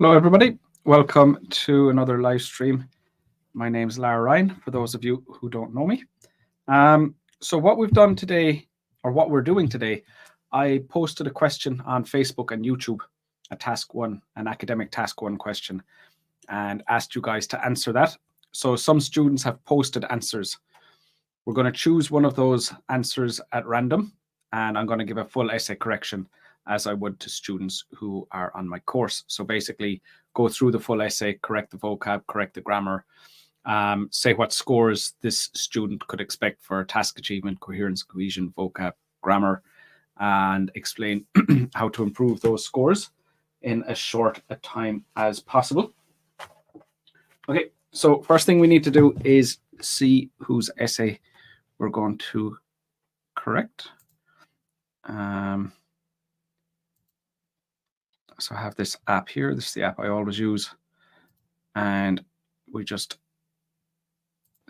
Hello, everybody. Welcome to another live stream. My name is Lara Ryan, for those of you who don't know me. So what we've done today, or what we're doing today, I posted a question on Facebook and YouTube, an academic task 1 question, and asked you guys to answer that. So some students have posted answers. We're going to choose one of those answers at random, and I'm going to give a full essay correction as I would to students who are on my course. So basically, go through the full essay, correct the vocab, correct the grammar, say what scores this student could expect for task achievement, coherence, cohesion, vocab, grammar, and explain how to improve those scores in as short a time as possible. Okay, so first thing we need to do is see whose essay we're going to correct. So I have this app here. This is the app I always use. And we just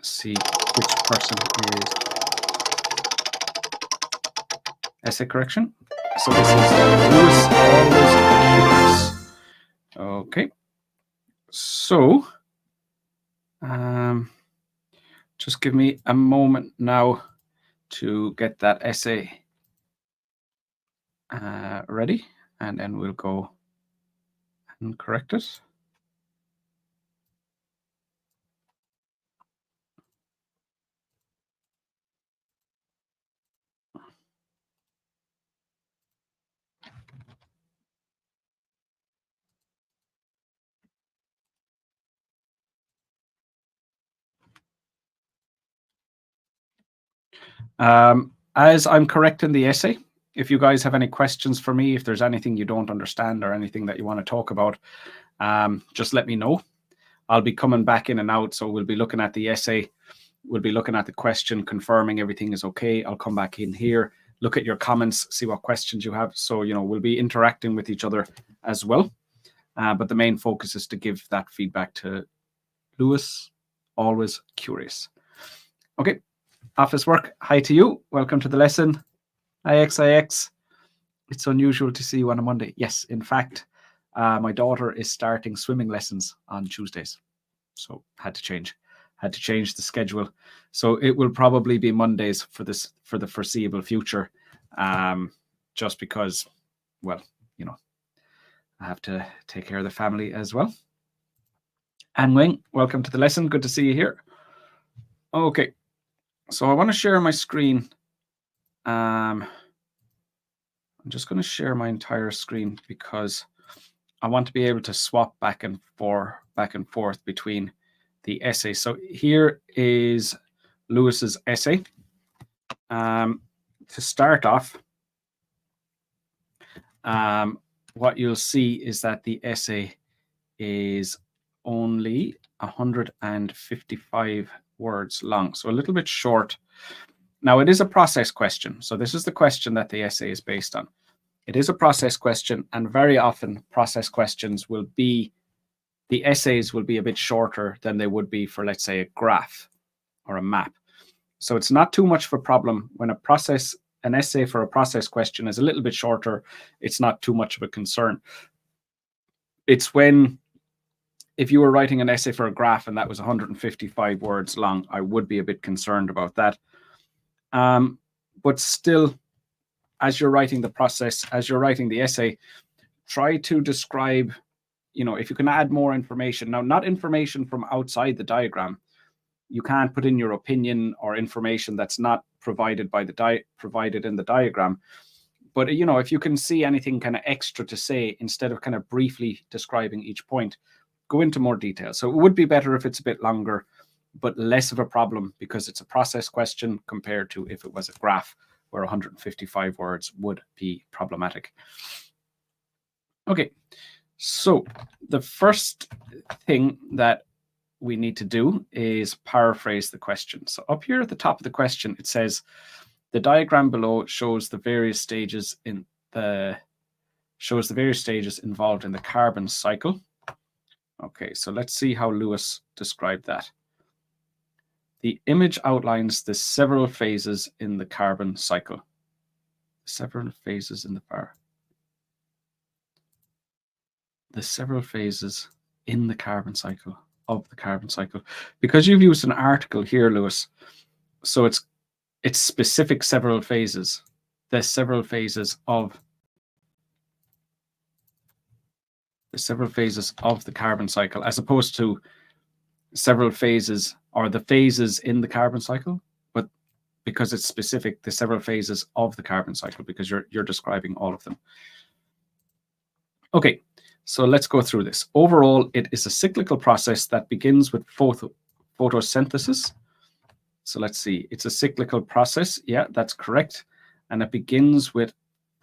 see which person is essay correction. So this is Lewis, always. Okay. So just give me a moment now to get that essay ready, and then we'll go and correct it. As I'm correcting the essay, if you guys have any questions for me, if there's anything you don't understand or anything that you want to talk about, just let me know. I'll be coming back in and out, so we'll be looking at the essay, we'll be looking at the question, confirming everything is okay. I'll come back in here, look at your comments, see what questions you have. So, we'll be interacting with each other as well. But the main focus is to give that feedback to Lewis, always curious. Okay, office work, hi to you. Welcome to the lesson. IX. It's unusual to see you on a Monday. Yes, in fact, my daughter is starting swimming lessons on Tuesdays. So had to change the schedule. So it will probably be Mondays for the foreseeable future. Just because, well, I have to take care of the family as well. Anne Wing, welcome to the lesson. Good to see you here. Okay, so I want to share my screen. I'm just going to share my entire screen because I want to be able to swap back and forth between the essay. So here is Lewis's essay. To start off, what you'll see is that the essay is only 155 words long, so a little bit short. Now, it is a process question. So this is the question that the essay is based on. It is a process question, and very often process questions will be, the essays will be a bit shorter than they would be for, let's say, a graph or a map. So it's not too much of a problem when an essay for a process question is a little bit shorter. It's not too much of a concern. It's if you were writing an essay for a graph and that was 155 words long, I would be a bit concerned about that. But still, as you're writing the essay, try to describe, if you can add more information. Now, not information from outside the diagram. You can't put in your opinion or information that's not provided in the diagram. But, if you can see anything kind of extra to say, instead of kind of briefly describing each point, go into more detail. So it would be better if it's a bit longer, but less of a problem because it's a process question compared to if it was a graph where 155 words would be problematic. Okay, so the first thing that we need to do is paraphrase the question. So up here at the top of the question, it says, the diagram below shows the various stages involved in the carbon cycle. Okay, so let's see how Lewis described that. The image outlines the several phases in the carbon cycle. Several phases in the fire. the several phases in the carbon cycle of the carbon cycle. Because you've used an article here, Lewis, so it's specific several phases, the several phases of the carbon cycle, as opposed to several phases or the phases in the carbon cycle, but because it's specific, the several phases of the carbon cycle, because you're describing all of them. Okay, so let's go through this. Overall, it is a cyclical process that begins with photosynthesis. So let's see, it's a cyclical process. Yeah, that's correct. And it begins with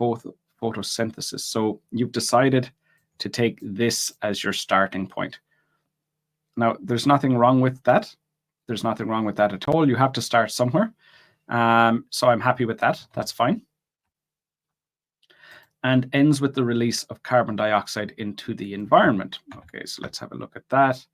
photosynthesis. So you've decided to take this as your starting point. Now, there's nothing wrong with that. There's nothing wrong with that at all. You have to start somewhere. So I'm happy with that. That's fine. And ends with the release of carbon dioxide into the environment. Okay, so let's have a look at that.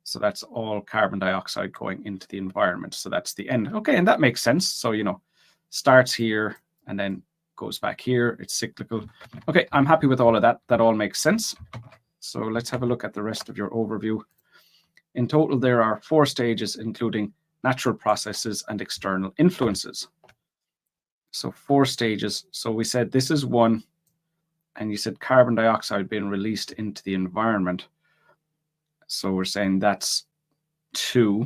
So that's all carbon dioxide going into the environment. So that's the end. Okay, and that makes sense. So, you know, starts here and then goes back here. It's cyclical. Okay, I'm happy with all of that. That all makes sense. So let's have a look at the rest of your overview. In total, there are 4 stages, including natural processes and external influences. So 4 stages. So we said this is 1, and you said carbon dioxide being released into the environment. So we're saying that's 2.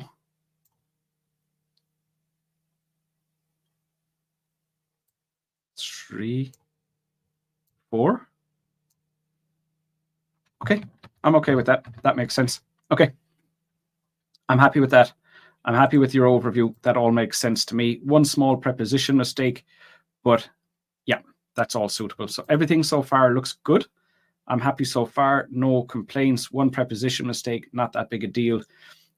Three, 4. Okay, I'm okay with that. That makes sense. Okay, I'm happy with that. I'm happy with your overview. That all makes sense to me. 1 small preposition mistake, but yeah, that's all suitable. So everything so far looks good. I'm happy so far. No complaints. 1 preposition mistake, not that big a deal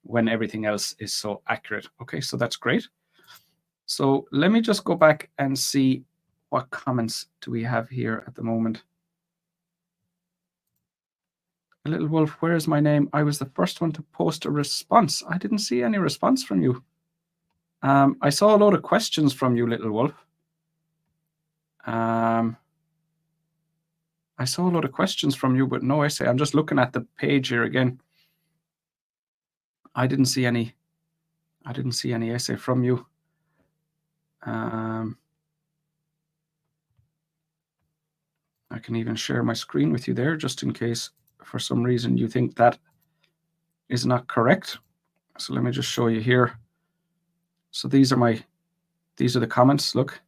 when everything else is so accurate. Okay, so that's great. So let me just go back and see what comments do we have here at the moment. Little Wolf, where is my name? I was the first one to post a response. I didn't see any response from you. I saw a load of questions from you, Little Wolf. I saw a lot of questions from you, but no essay. I'm just looking at the page here again. I didn't see any essay from you. I can even share my screen with you there, just in case for some reason you think that is not correct. So let me just show you here. So these are the comments. Look,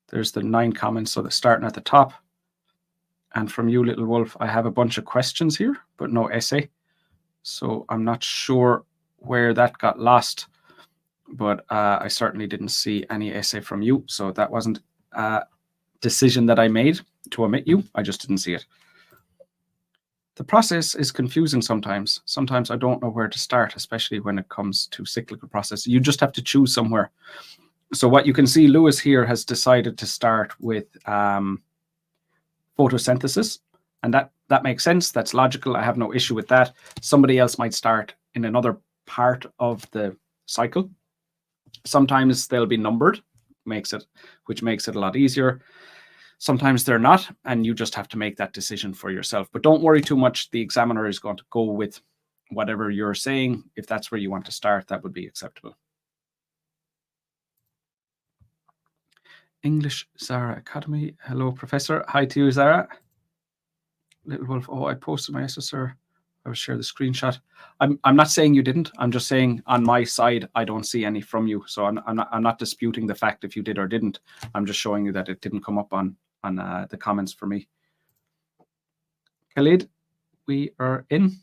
there's the 9 comments. So they're starting at the top. And from you, Little Wolf, I have a bunch of questions here, but no essay. So I'm not sure where that got lost, but I certainly didn't see any essay from you. So that wasn't a decision that I made to omit you. I just didn't see it. The process is confusing sometimes. Sometimes I don't know where to start, especially when it comes to cyclical process. You just have to choose somewhere. So what you can see, Lewis here has decided to start with photosynthesis, and that makes sense. That's logical. I have no issue with that. Somebody else might start in another part of the cycle. Sometimes they'll be numbered, which makes it a lot easier. Sometimes they're not, and you just have to make that decision for yourself. But don't worry too much. The examiner is going to go with whatever you're saying. If that's where you want to start, that would be acceptable. English Zara Academy. Hello, Professor. Hi to you, Zara. Little Wolf. Oh, I posted my SSR. I will share the screenshot. I'm not saying you didn't. I'm just saying on my side, I don't see any from you. So I'm not disputing the fact if you did or didn't. I'm just showing you that it didn't come up on the comments for me. Khalid, we are in.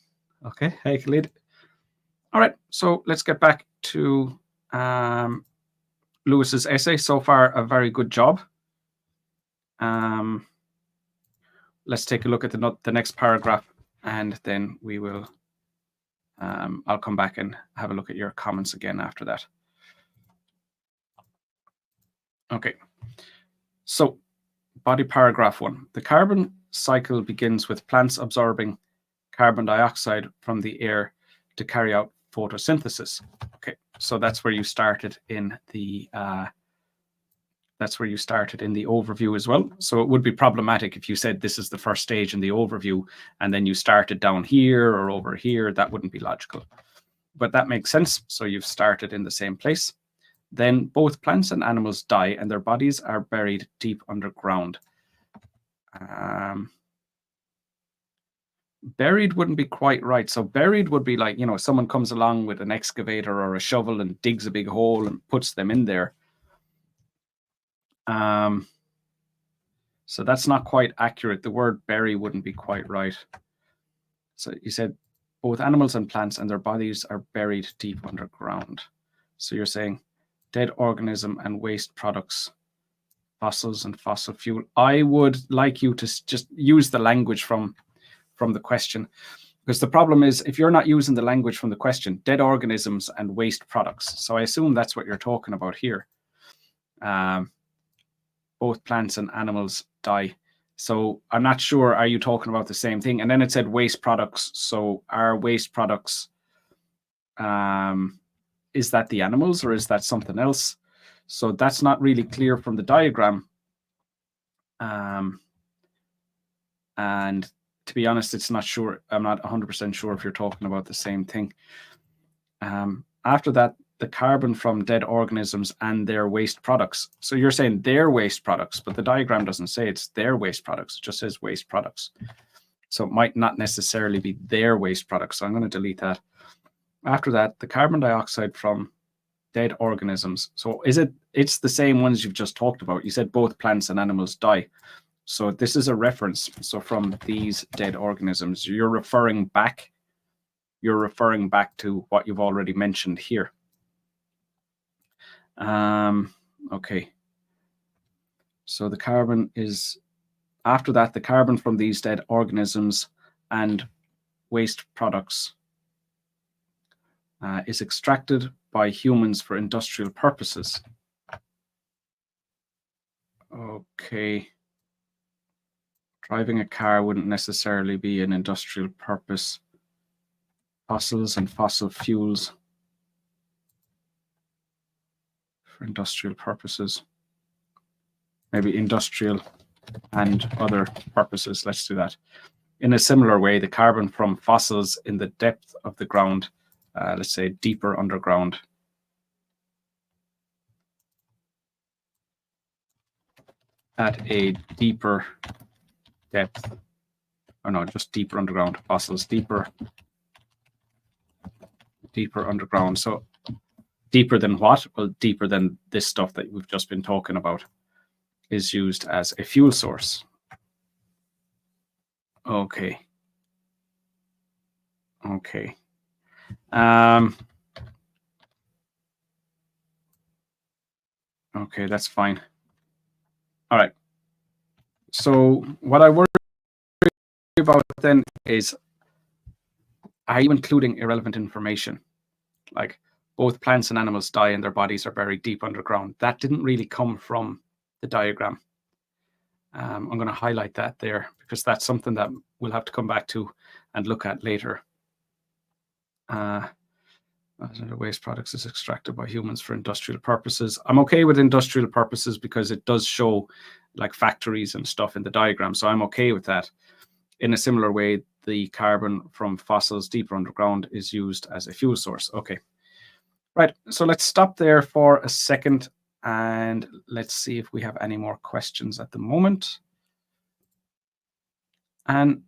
Okay. Hey, Khalid. All right. So let's get back to Lewis's essay. So far, a very good job. Let's take a look at the next paragraph, and then we will. I'll come back and have a look at your comments again after that. Okay. So, body paragraph 1. The carbon cycle begins with plants absorbing carbon dioxide from the air to carry out photosynthesis. Okay, so that's where you started in the That's where you started in the overview as well. So it would be problematic if you said this is the first stage in the overview and then you started down here or over here. That wouldn't be logical. But that makes sense. So you've started in the same place. Then both plants and animals die and their bodies are buried deep underground. Buried wouldn't be quite right. So buried would be like, someone comes along with an excavator or a shovel and digs a big hole and puts them in there. So that's not quite accurate. The word bury wouldn't be quite right. So you said both animals and plants and their bodies are buried deep underground. So you're saying dead organism and waste products, fossils and fossil fuel. I would like you to just use the language from the question, because the problem is if you're not using the language from the question, dead organisms and waste products. So I assume that's what you're talking about here. Both plants and animals die. So I'm not sure, are you talking about the same thing? And then it said waste products. So are waste products, is that the animals or is that something else? So that's not really clear from the diagram. And to be honest, it's not sure. I'm not 100% sure if you're talking about the same thing. After that, the carbon from dead organisms and their waste products. So you're saying their waste products, but the diagram doesn't say it's their waste products. It just says waste products. So it might not necessarily be their waste products. So I'm going to delete that. After that, the carbon dioxide from dead organisms. So it's the same ones you've just talked about. You said both plants and animals die. So this is a reference. So from these dead organisms, you're referring back to what you've already mentioned here. Okay. So the carbon is, after that, the carbon from these dead organisms and waste products is extracted by humans for industrial purposes. Okay. Driving a car wouldn't necessarily be an industrial purpose. Fossils and fossil fuels for industrial purposes. Maybe industrial and other purposes. Let's do that. In a similar way, the carbon from fossils in the depth of the ground, let's say deeper underground, at a deeper depth, or no, just deeper underground, fossils deeper underground. So deeper than what? Well, deeper than this stuff that we've just been talking about is used as a fuel source. Okay. Okay. Okay, that's fine. All right. So what I worry about then is, are you including irrelevant information? Like both plants and animals die and their bodies are buried deep underground. That didn't really come from the diagram. I'm going to highlight that there because that's something that we'll have to come back to and look at later. Waste products is extracted by humans for industrial purposes. I'm okay with industrial purposes because it does show like factories and stuff in the diagram. So I'm okay with that. In a similar way, the carbon from fossils deeper underground is used as a fuel source. Okay. Right. So let's stop there for a second and let's see if we have any more questions at the moment. And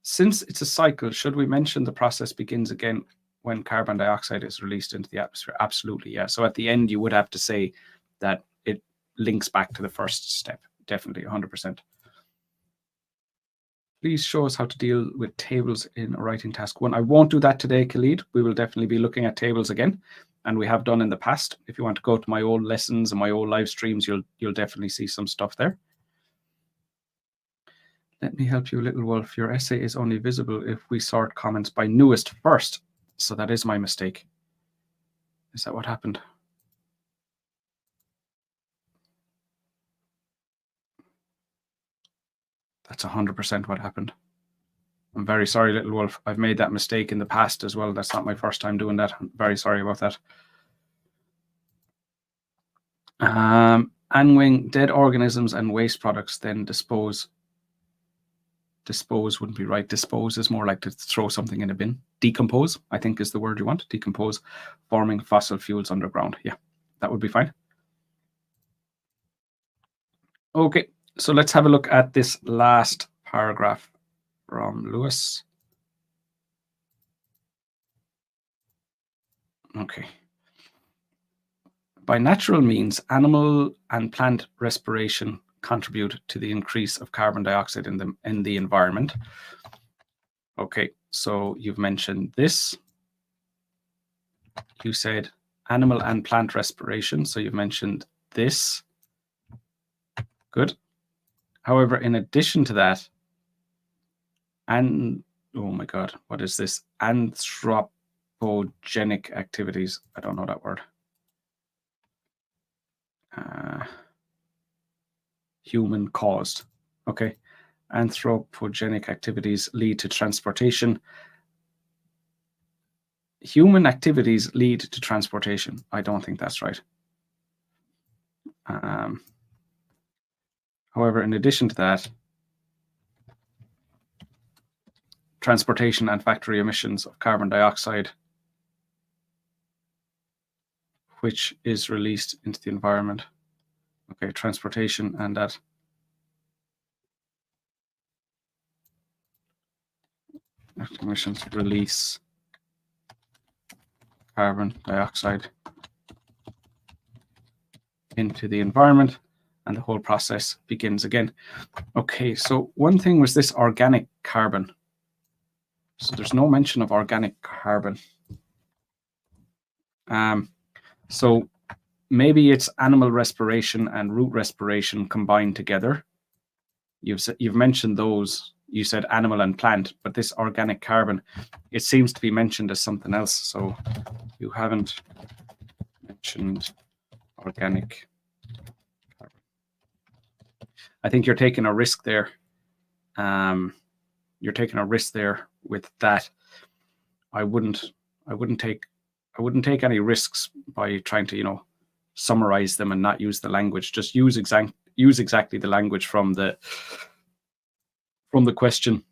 since it's a cycle, should we mention the process begins again when carbon dioxide is released into the atmosphere? Absolutely, yeah. So at the end, you would have to say that it links back to the first step. Definitely, 100%. Please show us how to deal with tables in writing task 1. I won't do that today, Khalid. We will definitely be looking at tables again, and we have done in the past. If you want to go to my old lessons and my old live streams, you'll definitely see some stuff there. Let me help you, Little Wolf. Your essay is only visible if we sort comments by newest first. So that is my mistake. Is that what happened? That's 100% what happened. I'm very sorry, Little Wolf. I've made that mistake in the past as well. That's not my first time doing that. I'm very sorry about that. Anwing, dead organisms and waste products, then dispose. Dispose wouldn't be right. Dispose is more like to throw something in a bin. Decompose, I think, is the word you want. Decompose, forming fossil fuels underground. Yeah, that would be fine. Okay, so let's have a look at this last paragraph from Lewis. Okay. By natural means, animal and plant respiration contribute to the increase of carbon dioxide in the environment. Okay, so you've mentioned this. You said animal and plant respiration, so you've mentioned this. Good. However, in addition to that, and oh my God, what is this? Anthropogenic activities. I don't know that word. Human caused. Okay. Anthropogenic activities lead to transportation. Human activities lead to transportation. I don't think that's right. However, in addition to that, transportation and factory emissions of carbon dioxide, which is released into the environment. Okay, transportation and that. Emissions release carbon dioxide into the environment, and the whole process begins again. Okay, so one thing was this organic carbon. So there's no mention of organic carbon. So maybe it's animal respiration and root respiration combined together. You've mentioned those. You said animal and plant, but this organic carbon, it seems to be mentioned as something else. So you haven't mentioned organic carbon. I think you're taking a risk there. You're taking a risk there with that. I wouldn't take any risks by trying to, summarize them and not use the language. Just use exactly the language from the question.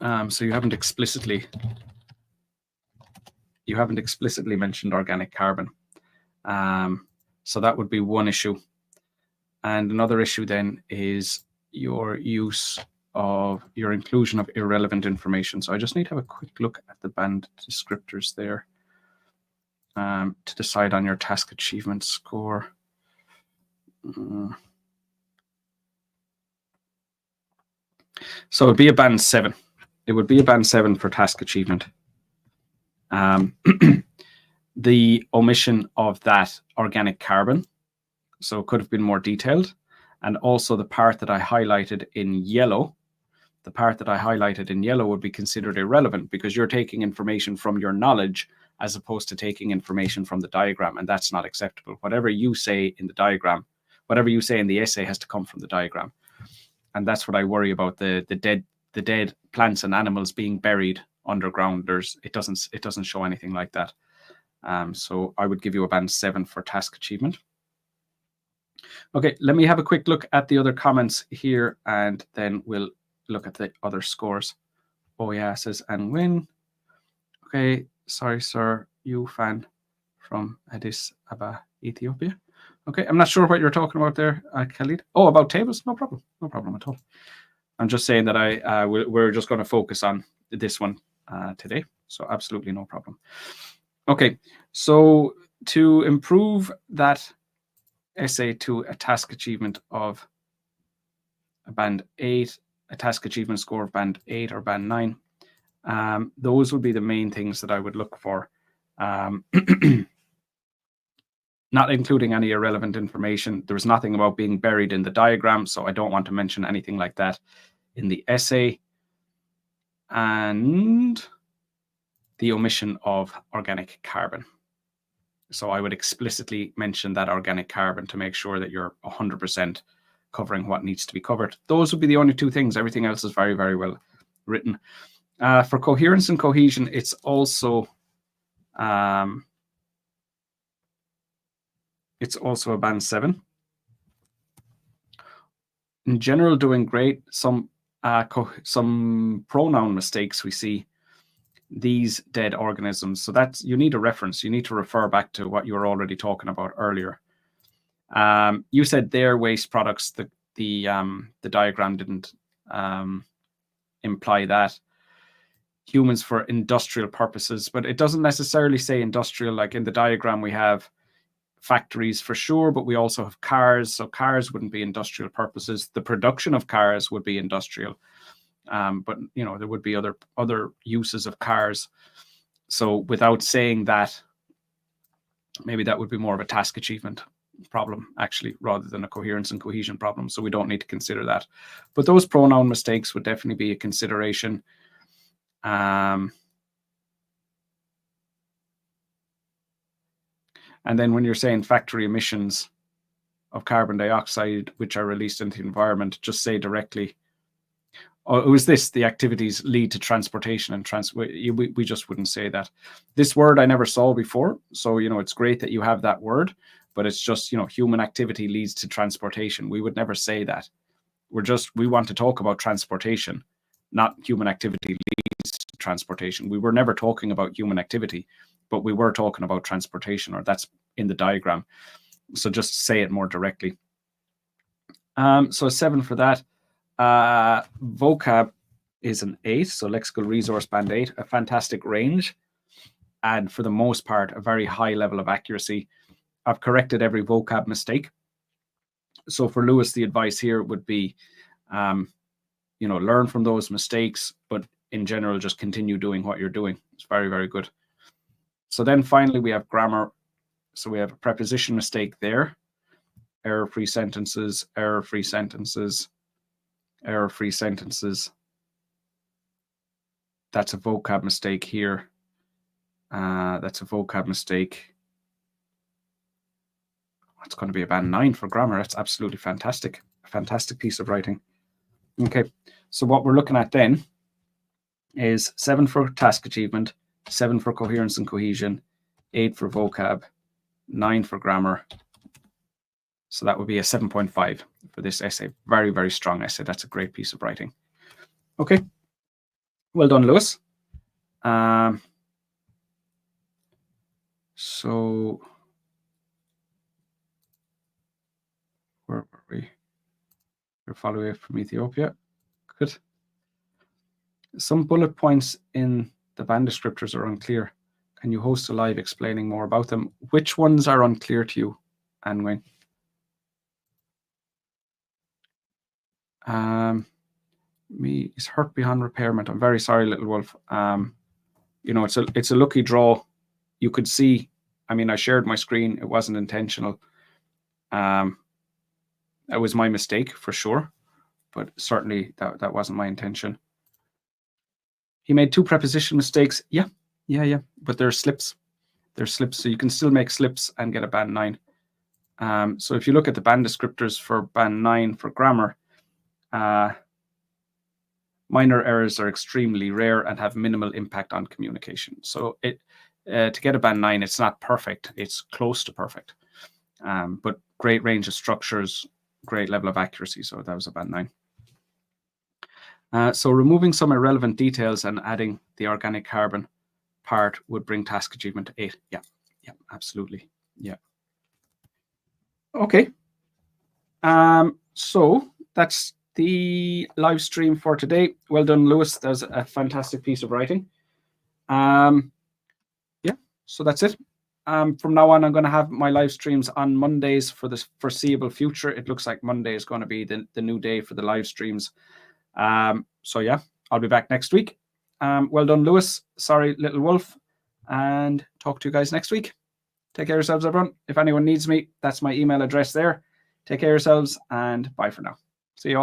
So you haven't explicitly mentioned organic carbon. So that would be one issue. And another issue then is your inclusion of irrelevant information. So I just need to have a quick look at the band descriptors there to decide on your task achievement score. So it'd be a band 7. It would be a band 7 for task achievement. The omission of that organic carbon, so it could have been more detailed, and also the part that I highlighted in yellow. The part that I highlighted in yellow would be considered irrelevant because you're taking information from your knowledge as opposed to taking information from the diagram, and that's not acceptable. Whatever you say in the diagram, whatever you say in the essay has to come from the diagram. And that's what I worry about, the dead plants and animals being buried underground. It doesn't show anything like that. So I would give you a band 7 for task achievement. Okay, let me have a quick look at the other comments here, and then we'll look at the other scores. Oh yeah, says Anwin. Okay, sorry, sir. You fan from Addis Ababa, Ethiopia. Okay, I'm not sure what you're talking about there, Khalid. Oh, about tables? No problem. No problem at all. I'm just saying that we're just going to focus on this one today. So absolutely no problem. Okay, so to improve that essay to a task achievement of a band 8, a task achievement score of band 8 or band 9, those would be the main things that I would look for. Not including any irrelevant information. There was nothing about being buried in the diagram, so I don't want to mention anything like that in the essay. And the omission of organic carbon. So I would explicitly mention that organic carbon to make sure that you're 100% covering what needs to be covered. Those would be the only two things. Everything else is very, very well written. For coherence and cohesion, it's also a band 7. in general doing great. Some pronoun mistakes we see. These dead organisms. So that's, you need a reference. You need to refer back to what you were already talking about earlier. You said their waste products. The diagram didn't imply that. Humans for industrial purposes, but it doesn't necessarily say industrial. Like in the diagram, we have factories for sure, but we also have cars. So cars wouldn't be industrial purposes. The production of cars would be industrial. But you know, there would be other uses of cars. So without saying that, maybe that would be more of a task achievement problem, actually, rather than a coherence and cohesion problem. So we don't need to consider that. But those pronoun mistakes would definitely be a consideration. And then when you're saying factory emissions of carbon dioxide, which are released into the environment, just say directly, oh, it was this, the activities lead to transportation and we just wouldn't say that. This word I never saw before. So, you know, it's great that you have that word, but it's just, you know, human activity leads to transportation. We would never say that. We want to talk about transportation, not human activity leads to transportation. We were never talking about human activity, but we were talking about transportation, or that's in the diagram. So just say it more directly. So 7 for that. Vocab is an 8, so lexical resource band 8, a fantastic range, and for the most part a very high level of accuracy. I've corrected every vocab mistake. So for Lewis, the advice here would be, you know, learn from those mistakes, but in general just continue doing what you're doing. It's very, very good. So then finally we have grammar. So we have a preposition mistake there, error-free sentences, error-free sentences, error-free sentences. That's a vocab mistake here. That's a vocab mistake. It's going to be a band 9 for grammar. That's absolutely fantastic. A fantastic piece of writing. Okay, so what we're looking at then is 7 for task achievement, 7 for coherence and cohesion, 8 for vocab, 9 for grammar. So that would be a 7.5 for this essay. Very, very strong essay. That's a great piece of writing. Okay. Well done, Lewis. So where were we? You're following from Ethiopia. Good. Some bullet points in the band descriptors are unclear. Can you host a live explaining more about them? Which ones are unclear to you, Anwen? Me is hurt beyond repairment. I'm very sorry, little wolf. You know, it's a lucky draw. You could see, I mean, I shared my screen. It wasn't intentional. It was my mistake for sure, but certainly that wasn't my intention. He made 2 preposition mistakes. Yeah. But they're slips. They're slips. So you can still make slips and get a band 9. So if you look at the band descriptors for band 9 for grammar, minor errors are extremely rare and have minimal impact on communication. So to get a band 9, it's not perfect. It's close to perfect. But great range of structures, great level of accuracy. So that was a band 9. So removing some irrelevant details and adding the organic carbon part would bring task achievement to 8. Yeah, absolutely. Yeah. Okay. So that's the live stream for today. Well done, Lewis. That was a fantastic piece of writing. Yeah, so that's it. From now on, I'm going to have my live streams on Mondays for the foreseeable future. It looks like Monday is going to be the new day for the live streams. So yeah, I'll be back next week. Well done, Lewis. Sorry, little wolf. And talk to you guys next week. Take care of yourselves, everyone. If anyone needs me, that's my email address there. Take care of yourselves and bye for now. See you all.